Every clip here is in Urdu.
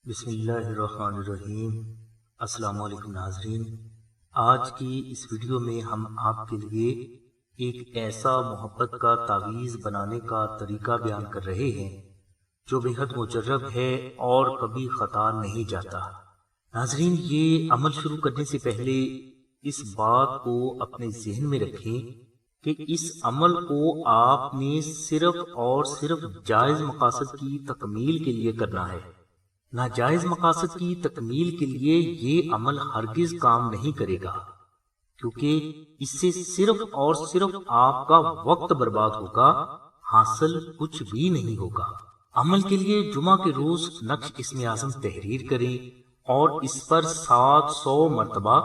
بسم اللہ الرحمن الرحیم۔ السلام علیکم ناظرین، آج کی اس ویڈیو میں ہم آپ کے لیے ایک ایسا محبت کا تعویذ بنانے کا طریقہ بیان کر رہے ہیں جو بے حد مجرب ہے اور کبھی خطا نہیں جاتا۔ ناظرین، یہ عمل شروع کرنے سے پہلے اس بات کو اپنے ذہن میں رکھیں کہ اس عمل کو آپ نے صرف اور صرف جائز مقاصد کی تکمیل کے لیے کرنا ہے۔ ناجائز مقاصد کی تکمیل کے لیے یہ عمل ہرگز کام نہیں کرے گا، کیونکہ اس سے صرف اور صرف آپ کا وقت برباد ہوگا، حاصل کچھ بھی نہیں ہوگا۔ عمل کے لیے جمعہ کے روز نقش اسم اعظم تحریر کریں اور اس پر 700 مرتبہ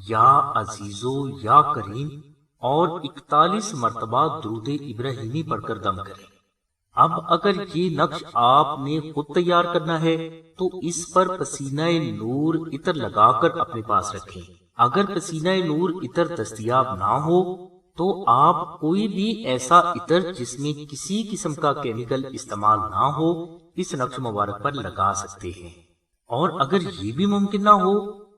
یا عزیزو یا کریم اور 41 مرتبہ درود ابراہیمی پڑھ کر دم کریں۔ اب اگر یہ نقش آپ نے خود تیار کرنا ہے تو اس پر پسینہ نور عطر لگا کر اپنے پاس رکھیں۔ اگر پسینہ نور عطر دستیاب نہ ہو تو آپ کوئی بھی ایسا عطر جس میں کسی قسم کا کیمیکل استعمال نہ ہو اس نقش مبارک پر لگا سکتے ہیں، اور اگر یہ بھی ممکن نہ ہو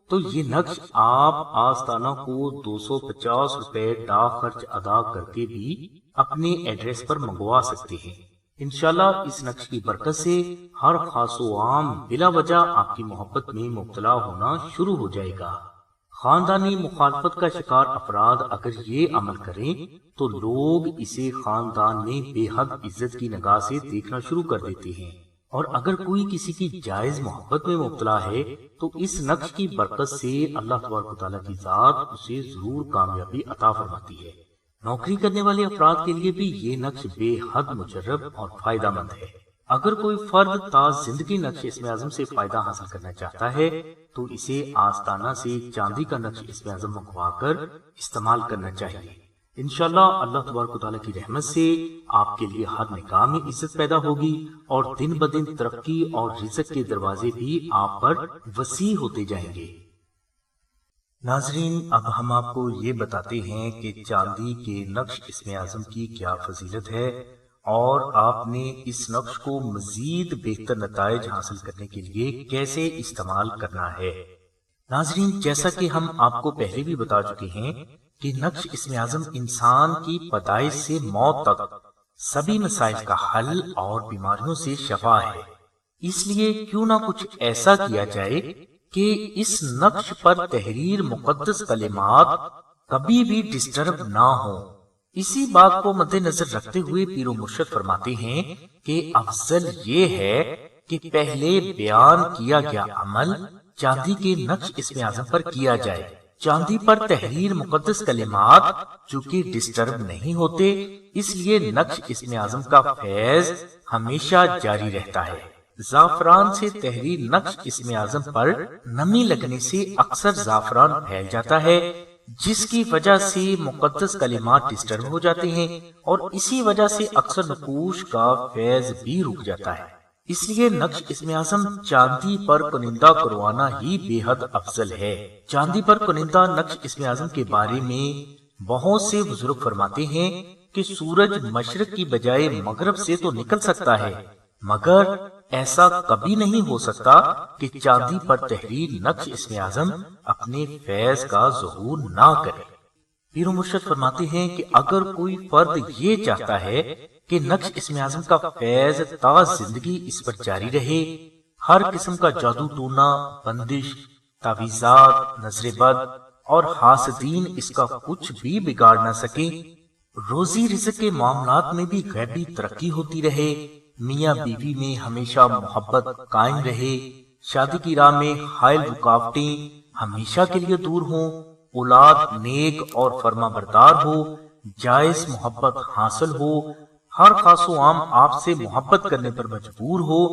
تو یہ نقش آپ آستانہ کو 250 روپے ڈاک خرچ ادا کر کے بھی اپنے ایڈریس پر منگوا سکتے ہیں۔ انشاءاللہ اس نقش کی برکت سے ہر خاص و عام بلا وجہ آپ کی محبت میں مبتلا ہونا شروع ہو جائے گا۔ خاندانی مخالفت کا شکار افراد اگر یہ عمل کریں تو لوگ اسے خاندان میں بے حد عزت کی نگاہ سے دیکھنا شروع کر دیتے ہیں، اور اگر کوئی کسی کی جائز محبت میں مبتلا ہے تو اس نقش کی برکت سے اللہ تبارک و تعالیٰ کی ذات اسے ضرور کامیابی عطا فرماتی ہے۔ نوکری کرنے والے افراد کے لیے بھی یہ نقش بے حد مجرب اور فائدہ مند ہے۔ اگر کوئی فرد تا زندگی نقش اسم اعظم سے فائدہ حاصل کرنا چاہتا ہے تو اسے آستانہ سے چاندی کا نقش اسم اعظم منگوا کر استعمال کرنا چاہیے۔ انشاءاللہ اللہ تبارک و تعالیٰ کی رحمت سے آپ کے لیے ہر نگاہ میں عزت پیدا ہوگی اور دن بدن ترقی اور رزق کے دروازے بھی آپ پر وسیع ہوتے جائیں گے۔ ناظرین، اب ہم آپ کو یہ بتاتے ہیں کہ چاندی کے نقش اسم اعظم کی کیا فضیلت ہے اور آپ نے اس نقش کو مزید بہتر نتائج حاصل کرنے کے لیے کیسے استعمال کرنا ہے۔ ناظرین، جیسا کہ ہم آپ کو پہلے بھی بتا چکے ہیں کہ نقش اسم اعظم انسان کی پیدائش سے موت تک سبھی مسائل کا حل اور بیماریوں سے شفا ہے۔ اس لیے کیوں نہ کچھ ایسا کیا جائے کہ اس نقش پر تحریر مقدس کلمات کبھی بھی ڈسٹرب نہ ہو۔ اسی بات کو مد نظر رکھتے ہوئے پیر و مرشد فرماتے ہیں کہ افضل یہ ہے کہ پہلے بیان کیا گیا عمل چاندی کے نقش اسم اعظم پر کیا جائے۔ چاندی پر تحریر مقدس کلمات چونکہ ڈسٹرب نہیں ہوتے، اس لیے نقش اسم اعظم کا فیض ہمیشہ جاری رہتا ہے۔ زعفران سے تحریر نقش اسم اعظم پر نمی لگنے سے اکثر زعفران پھیل جاتا ہے، جس کی وجہ سے مقدس کلمات ڈسٹرب ہو جاتے ہیں، اور اسی وجہ سے اکثر نقوش کا فیض بھی رک جاتا ہے۔ اس لیے نقش اسم اعظم چاندی پر کنندہ کروانا ہی بے حد افضل ہے۔ چاندی پر کنندہ نقش اسم اعظم کے بارے میں بہت سے بزرگ فرماتے ہیں کہ سورج مشرق کی بجائے مغرب سے تو نکل سکتا ہے، مگر ایسا کبھی نہیں ہو سکتا کہ چاندی پر تحریر نقش اسم اعظم اپنے فیض کا ظہور نہ کرے۔ پیر و مرشد فرماتے ہیں کہ اگر کوئی فرد یہ چاہتا ہے کہ نقش اسم اعظم کا فیض تا زندگی اس پر جاری رہے، ہر قسم کا جادو ٹونا، بندش، تعویذات، نظر بد اور حاسدین اس کا کچھ بھی بگاڑ نہ سکے، روزی رزق کے معاملات میں بھی غیبی ترقی ہوتی رہے، میاں بیوی میں ہمیشہ محبت قائم رہے، شادی کی راہ میں حائل رکاوٹیں ہمیشہ کے لیے دور ہوں، اولاد نیک اور فرما بردار ہو، جائز محبت حاصل ہو، ہر خاص و عام آپ سے محبت کرنے پر مجبور ہو،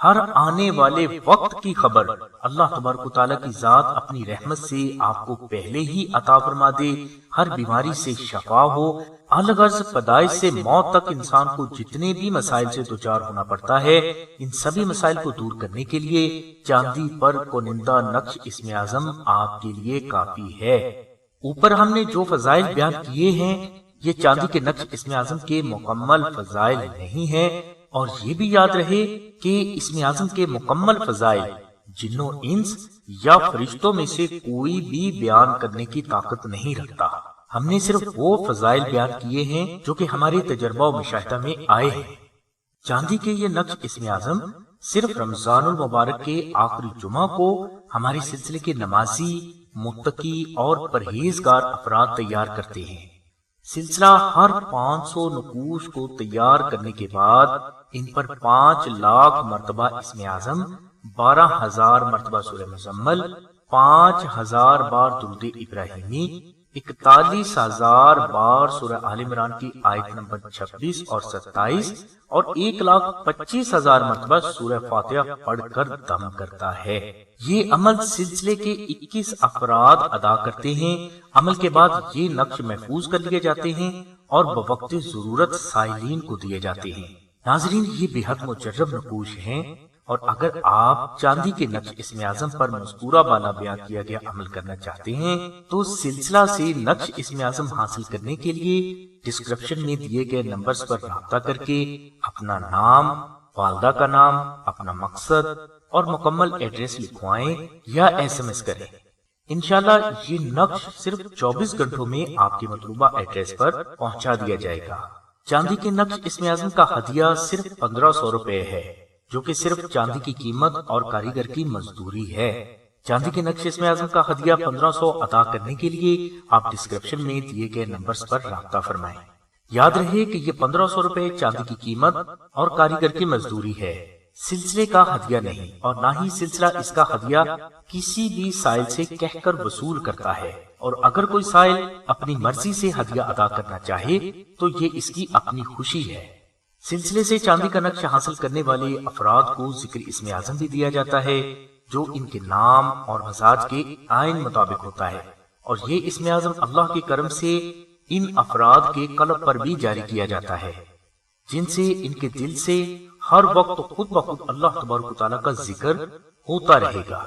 ہر آنے والے وقت کی خبر اللہ تبارک و تعالیٰ کی ذات اپنی رحمت سے آپ کو پہلے ہی عطا فرما دے، ہر بیماری سے شفا ہو، الغرض پیدائش سے موت تک انسان کو جتنے بھی مسائل سے دوچار ہونا پڑتا ہے، ان سبھی مسائل کو دور کرنے کے لیے چاندی پر کنندہ نقش اسم اعظم آپ کے لیے کافی ہے۔ اوپر ہم نے جو فضائل بیان کیے ہیں یہ چاندی کے نقش اسم اعظم کے مکمل فضائل نہیں ہیں، اور یہ بھی یاد رہے کہ اسم اعظم کے مکمل فضائل جنوں انس یا فرشتوں میں سے کوئی بھی بیان کرنے کی طاقت نہیں رکھتا۔ ہم نے صرف وہ فضائل بیان کیے ہیں جو کہ ہمارے تجربہ و مشاہدہ میں آئے ہیں۔ چاندی کے یہ نقش اسم اعظم صرف رمضان المبارک کے آخری جمعہ کو ہمارے سلسلے کے نمازی، متقی اور پرہیزگار افراد تیار کرتے ہیں۔ سلسلہ ہر 500 نقوش کو تیار کرنے کے بعد ان پر 5 لاکھ مرتبہ اسم اعظم، 12,000 مرتبہ سورہ مزمل، 5,000 بار درود ابراہیمی، 41,000 بار سورہ آل عمران کی آیت نمبر 26 اور 27 اور 1,25,000 مرتبہ سورہ فاتحہ پڑھ کر دم کرتا ہے۔ یہ عمل سلسلے کے 21 افراد ادا کرتے ہیں۔ عمل کے بعد یہ نقش محفوظ کر لیے جاتے ہیں اور بوقت ضرورت سائلین کو دیے جاتے ہیں۔ ناظرین، یہ بے حد مجرب نقوش ہیں، اور اگر آپ چاندی کے نقش اسم اعظم پر مذکورہ بالا بیان کیا گیا عمل کرنا چاہتے ہیں تو سلسلہ سے نقش اسم اعظم حاصل کرنے کے لیے ڈسکرپشن میں دیے گئے نمبرز پر رابطہ کر کے اپنا نام، والدہ کا نام، اپنا مقصد اور مکمل ایڈریس لکھوائیں یا SMS کریں۔ انشاءاللہ یہ نقش صرف 24 گھنٹوں میں آپ کے مطلوبہ ایڈریس پر پہنچا دیا جائے گا۔ چاندی کے نقش اسم اعظم کا ہدیہ صرف 1500 روپے ہے، جو کہ صرف چاندی کی قیمت اور کاریگر کی مزدوری ہے۔ چاندی کے نقش اسم اعظم کا ہدیہ 1500 ادا کرنے کے لیے آپ ڈسکرپشن میں دیے گئے نمبرز پر رابطہ فرمائیں۔ یاد رہے کہ یہ 1500 روپے چاندی کی قیمت اور کاریگر کی مزدوری ہے، سلسلے کا ہدیہ نہیں، اور نہ ہی سلسلہ اس کا ہدیہ کسی بھی سائل سے کہہ کر وصول کرتا ہے، اور اگر کوئی سائل اپنی مرضی سے ہدیہ ادا کرنا چاہے تو یہ اس کی اپنی خوشی ہے۔ سلسلے سے چاندی کا نقش حاصل کرنے والے افراد کو ذکر اسم اعظم بھی دیا جاتا ہے جو ان کے نام اور مزاج کے عین مطابق ہوتا ہے، اور یہ اسم اعظم اللہ کے کرم سے ان افراد کے قلب پر بھی جاری کیا جاتا ہے، جن سے ان کے دل سے ہر وقت خود بخود اللہ تبارک و تعالیٰ کا ذکر ہوتا رہے گا،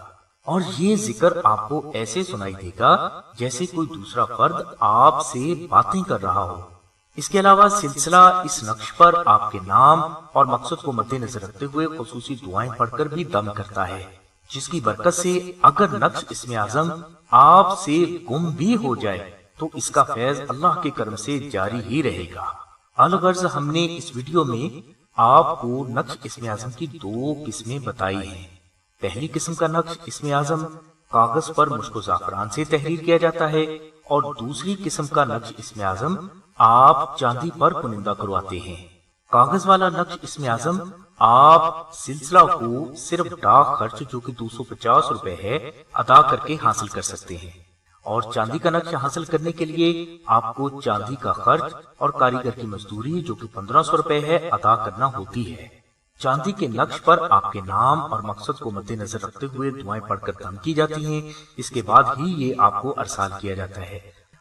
اور یہ ذکر آپ کو ایسے سنائی دے گا جیسے کوئی دوسرا فرد آپ سے باتیں کر رہا ہو۔ اس کے علاوہ سلسلہ اس نقش پر آپ کے نام اور مقصد کو مد نظر رکھتے ہوئے خصوصی دعائیں پڑھ کر بھی دم کرتا ہے، جس کی برکت سے اگر نقش اسم اعظم آپ سے گم بھی ہو جائے تو اس کا فیض اللہ کے کرم سے جاری ہی رہے گا۔ الغرض ہم نے اس ویڈیو میں آپ کو نقش اسم اعظم کی 2 قسمیں بتائی ہیں۔ پہلی قسم کا نقش اسم اعظم کاغذ پر مشک و زعفران سے تحریر کیا جاتا ہے، اور دوسری قسم کا نقش اسم اعظم آپ چاندی پر کنندہ کرواتے ہیں۔ کاغذ والا نقش اسم اعظم آپ سلسلہ کو صرف ڈاک خرچ جو کہ 250 روپے ہے ادا کر کے حاصل کر سکتے ہیں، اور چاندی کا نقش حاصل کرنے کے لیے آپ کو چاندی کا خرچ اور کاریگر کی مزدوری جو کہ 1500 روپے ہے ادا کرنا ہوتی ہے۔ چاندی کے نقش پر آپ کے نام اور مقصد کو مد نظر رکھتے ہوئے دعائیں پڑھ کر دم کی جاتی ہیں، اس کے بعد ہی یہ آپ کو ارسال کیا جاتا ہے،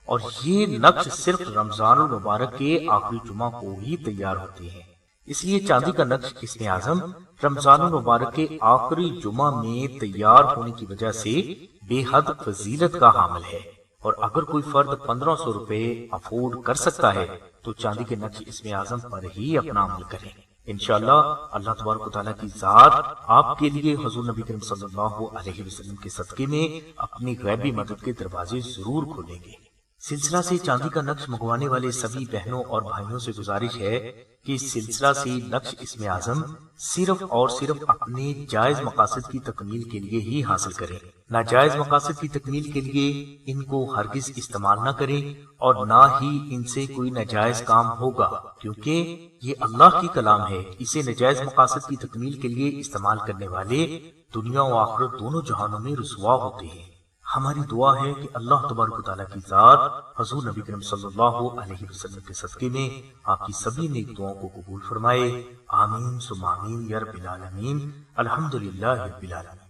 اور یہ نقش صرف رمضان المبارک کے آخری جمعہ کو ہی تیار ہوتے ہیں۔ اس لیے چاندی کا نقش اسم اعظم رمضان المبارک کے آخری جمعہ میں تیار ہونے کی وجہ سے بے حد فضیلت کا حامل ہے، اور اگر کوئی فرد 1500 روپے افورڈ کر سکتا ہے تو چاندی کے نقش اسم اعظم پر ہی اپنا عمل کریں۔ انشاءاللہ اللہ تبارک و تعالیٰ کی ذات آپ کے لیے حضور نبی کریم صلی اللہ علیہ وسلم کے صدقے میں اپنی غیبی مدد کے دروازے ضرور کھولیں گے۔ سلسلہ سے چاندی کا نقش منگوانے والے سبھی بہنوں اور بھائیوں سے گزارش ہے کہ سلسلہ سے نقش اسم اعظم صرف اور صرف اپنے جائز مقاصد کی تکمیل کے لیے ہی حاصل کریں، ناجائز مقاصد کی تکمیل کے لیے ان کو ہرگز استعمال نہ کریں، اور نہ ہی ان سے کوئی ناجائز کام ہوگا، کیونکہ یہ اللہ کی کلام ہے۔ اسے ناجائز مقاصد کی تکمیل کے لیے استعمال کرنے والے دنیا و آخرت دونوں جہانوں میں رسوا ہوتے ہیں۔ ہماری دعا ہے کہ اللہ تبارک و تعالیٰ کی ذات حضور نبی کریم صلی اللہ علیہ وسلم کے صدقے میں آپ کی سبھی نیک دعاؤں کو قبول فرمائے۔ آمین ثم آمین یا رب العالمین۔ الحمدللہ رب العالمین۔